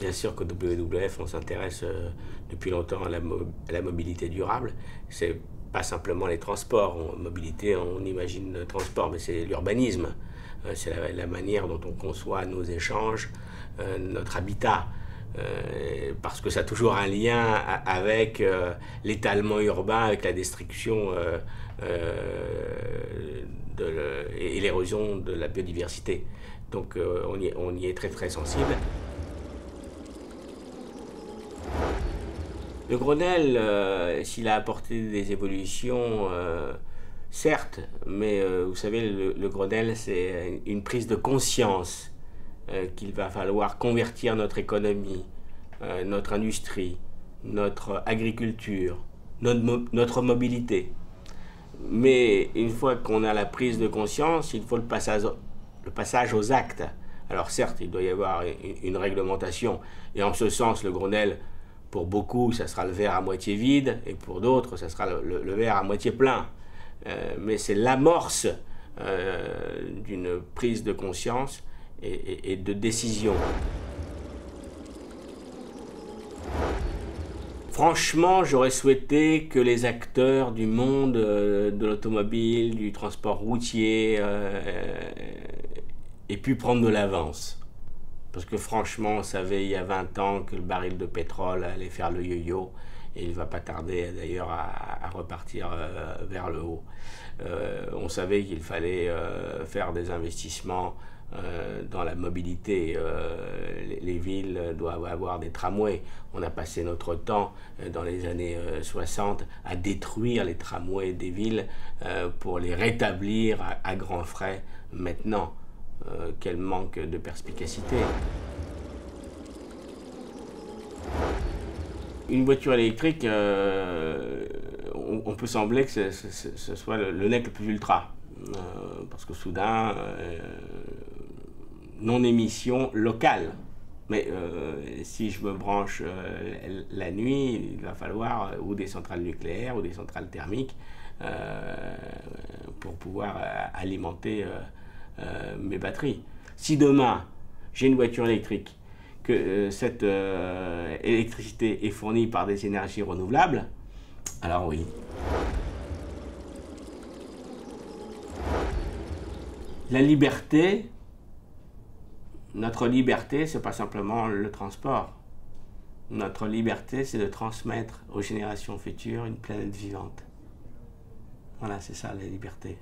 Bien sûr qu'au WWF, on s'intéresse depuis longtemps à la mobilité durable. C'est pas simplement les transports. Mobilité, on imagine le transport, mais c'est l'urbanisme. C'est la manière dont on conçoit nos échanges, notre habitat. Parce que ça a toujours un lien avec l'étalement urbain, avec la destruction et l'érosion de la biodiversité. Donc on y est très très sensible. Le Grenelle, s'il a apporté des évolutions, certes, mais vous savez, le Grenelle, c'est une prise de conscience qu'il va falloir convertir notre économie, notre industrie, notre agriculture, notre mobilité. Mais une fois qu'on a la prise de conscience, il faut le passage aux actes. Alors certes, il doit y avoir une réglementation, et en ce sens, le Grenelle, pour beaucoup, ça sera le verre à moitié vide, et pour d'autres, ça sera le verre à moitié plein. Mais c'est l'amorce d'une prise de conscience et de décision. Franchement, j'aurais souhaité que les acteurs du monde de l'automobile, du transport routier, aient pu prendre de l'avance. Parce que franchement, on savait il y a 20 ans que le baril de pétrole allait faire le yo-yo, et il ne va pas tarder d'ailleurs à repartir vers le haut. On savait qu'il fallait faire des investissements dans la mobilité. Les villes doivent avoir des tramways. On a passé notre temps dans les années 60 à détruire les tramways des villes pour les rétablir à grands frais maintenant. Quel manque de perspicacité. Une voiture électrique, on peut sembler que ce soit le nec le plus ultra. Parce que soudain, non-émission locale. Mais si je me branche la nuit, il va falloir ou des centrales nucléaires ou des centrales thermiques pour pouvoir alimenter mes batteries. Si demain j'ai une voiture électrique, que cette électricité est fournie par des énergies renouvelables, alors oui. La liberté, notre liberté, c'est pas simplement le transport. Notre liberté, c'est de transmettre aux générations futures une planète vivante. Voilà, c'est ça la liberté.